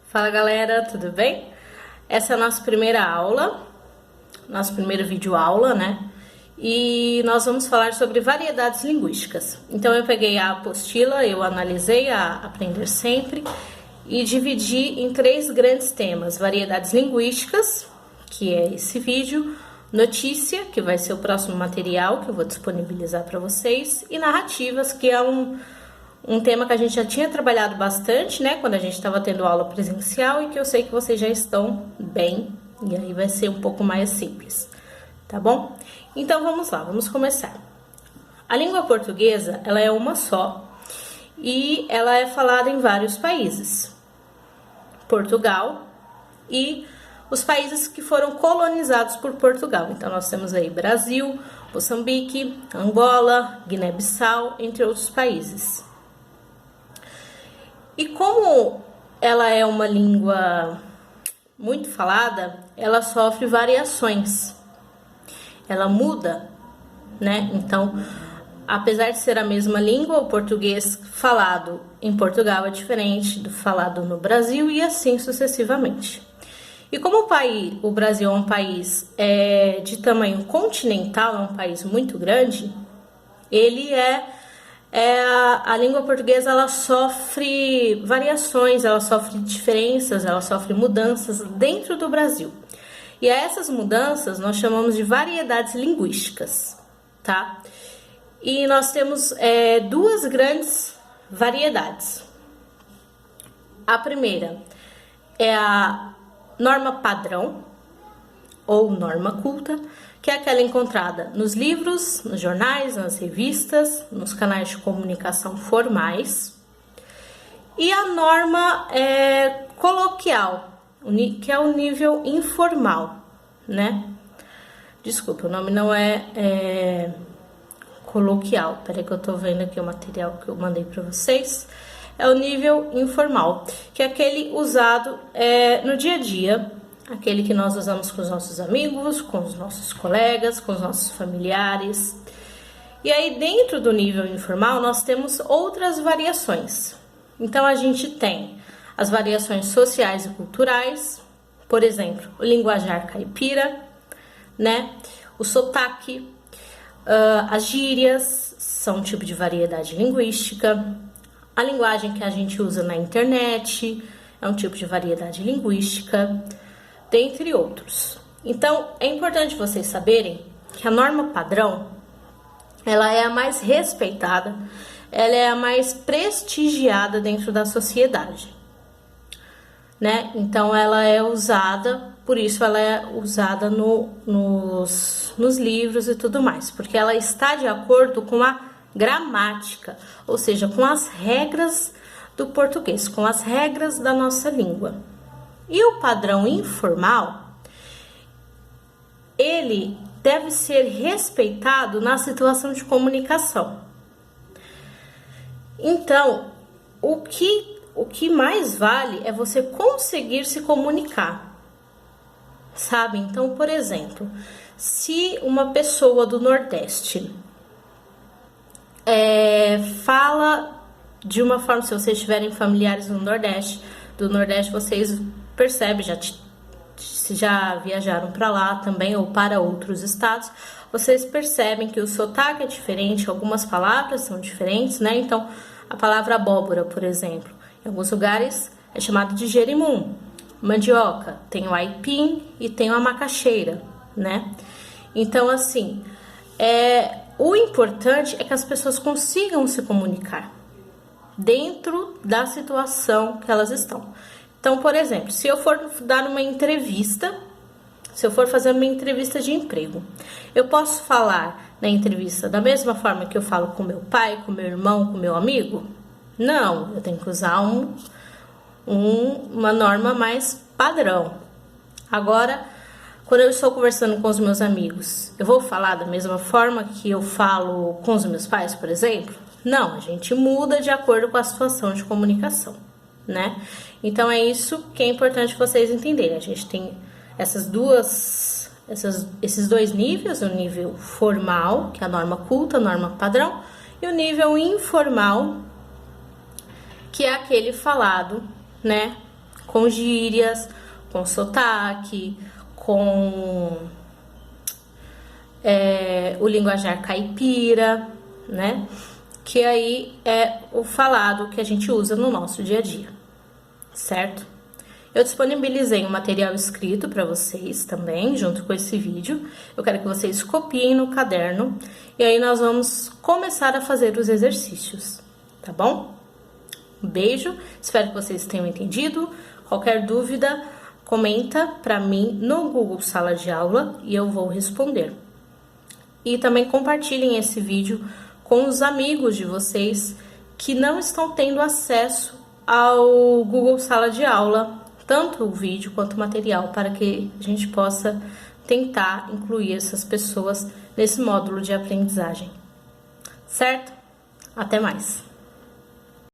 Fala galera, tudo bem? Essa é a nossa primeira aula, nosso primeiro vídeo aula, né? E nós vamos falar sobre variedades linguísticas. Então eu peguei a apostila, eu analisei a Aprender Sempre e dividi em 3 grandes temas: variedades linguísticas, que é esse vídeo, notícia, que vai ser o próximo material que eu vou disponibilizar para vocês, e narrativas, que é um tema que a gente já tinha trabalhado bastante, né, quando a gente estava tendo aula presencial, e que eu sei que vocês já estão bem, e aí vai ser um pouco mais simples, tá bom? Então vamos lá, vamos começar. A língua portuguesa, ela é uma só, e ela é falada em vários países. Portugal e os países que foram colonizados por Portugal. Então nós temos aí Brasil, Moçambique, Angola, Guiné-Bissau, entre outros países. E como ela é uma língua muito falada, ela sofre variações. Ela muda, né? Então, apesar de ser a mesma língua, o português falado em Portugal é diferente do falado no Brasil e assim sucessivamente. E como o Brasil é um país de tamanho continental, é um país muito grande, ele a língua portuguesa, ela sofre variações, ela sofre diferenças, ela sofre mudanças dentro do Brasil. E a essas mudanças nós chamamos de variedades linguísticas, tá? E nós temos 2 grandes variedades. A primeira é a norma padrão, ou norma culta, que é aquela encontrada nos livros, nos jornais, nas revistas, nos canais de comunicação formais. E a norma coloquial, que é o nível informal, né? Desculpa, o nome não é coloquial. Peraí que eu tô vendo aqui o material que eu mandei para vocês. É o nível informal, que é aquele usado no dia a dia, aquele que nós usamos com os nossos amigos, com os nossos colegas, com os nossos familiares. E aí, dentro do nível informal, nós temos outras variações. Então, a gente tem as variações sociais e culturais, por exemplo, o linguajar caipira, né? O sotaque, as gírias são um tipo de variedade linguística. A linguagem que a gente usa na internet é um tipo de variedade linguística, dentre outros. Então, é importante vocês saberem que a norma padrão, ela é a mais respeitada, ela é a mais prestigiada dentro da sociedade, né? Então, ela é usada, por isso ela é usada nos livros e tudo mais, porque ela está de acordo com a gramática, ou seja, com as regras do português, com as regras da nossa língua. E o padrão informal, ele deve ser respeitado na situação de comunicação. Então, o que mais vale é você conseguir se comunicar, sabe? Então, por exemplo, se uma pessoa do Nordeste fala de uma forma, se vocês tiverem familiares no Nordeste, vocês percebem, já viajaram para lá também ou para outros estados, vocês percebem que o sotaque é diferente, algumas palavras são diferentes, né? Então, a palavra abóbora, por exemplo, em alguns lugares é chamada de jerimum. Mandioca, tem o aipim e tem a macaxeira, né? Então, assim, o importante é que as pessoas consigam se comunicar dentro da situação que elas estão. Então, por exemplo, se eu for dar uma entrevista, se eu for fazer uma entrevista de emprego, eu posso falar na entrevista da mesma forma que eu falo com meu pai, com meu irmão, com meu amigo? Não, eu tenho que usar uma norma mais padrão. Agora, quando eu estou conversando com os meus amigos, eu vou falar da mesma forma que eu falo com os meus pais, por exemplo? Não, a gente muda de acordo com a situação de comunicação, né? Então, é isso que é importante vocês entenderem. A gente tem esses 2 níveis, o nível formal, que é a norma culta, a norma padrão, e o nível informal, que é aquele falado, né, com gírias, com sotaque, com o linguajar caipira, né? Que aí é o falado que a gente usa no nosso dia a dia, certo? Eu disponibilizei um material escrito para vocês também, junto com esse vídeo. Eu quero que vocês copiem no caderno e aí nós vamos começar a fazer os exercícios, tá bom? Um beijo, espero que vocês tenham entendido. Qualquer dúvida, comenta para mim no Google Sala de Aula e eu vou responder. E também compartilhem esse vídeo com os amigos de vocês que não estão tendo acesso ao Google Sala de Aula, tanto o vídeo quanto o material, para que a gente possa tentar incluir essas pessoas nesse módulo de aprendizagem. Certo? Até mais!